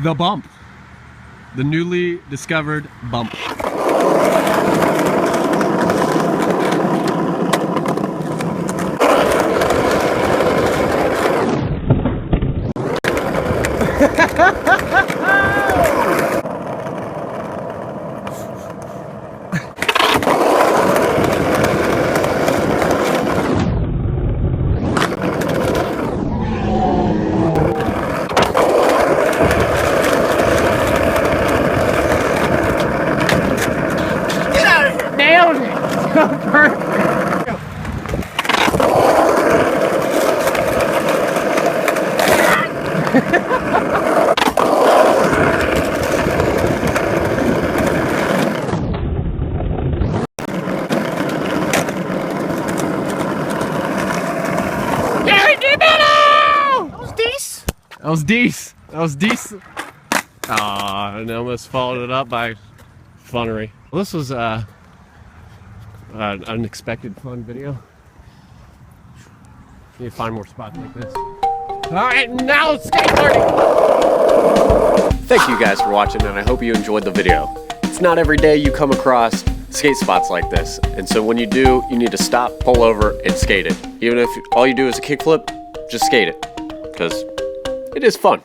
The bump. The newly discovered bump. Nailed it! Perfect! That was decent. That was decent. Aw, and I almost followed it up by funnery. Well, this was an unexpected fun video. Need to find more spots like this. Alright, now it's skateboarding! Thank you guys for watching, and I hope you enjoyed the video. It's not every day you come across skate spots like this, and so when you do, you need to stop, pull over, and skate it. Even if all you do is a kickflip, just skate it, because it is fun.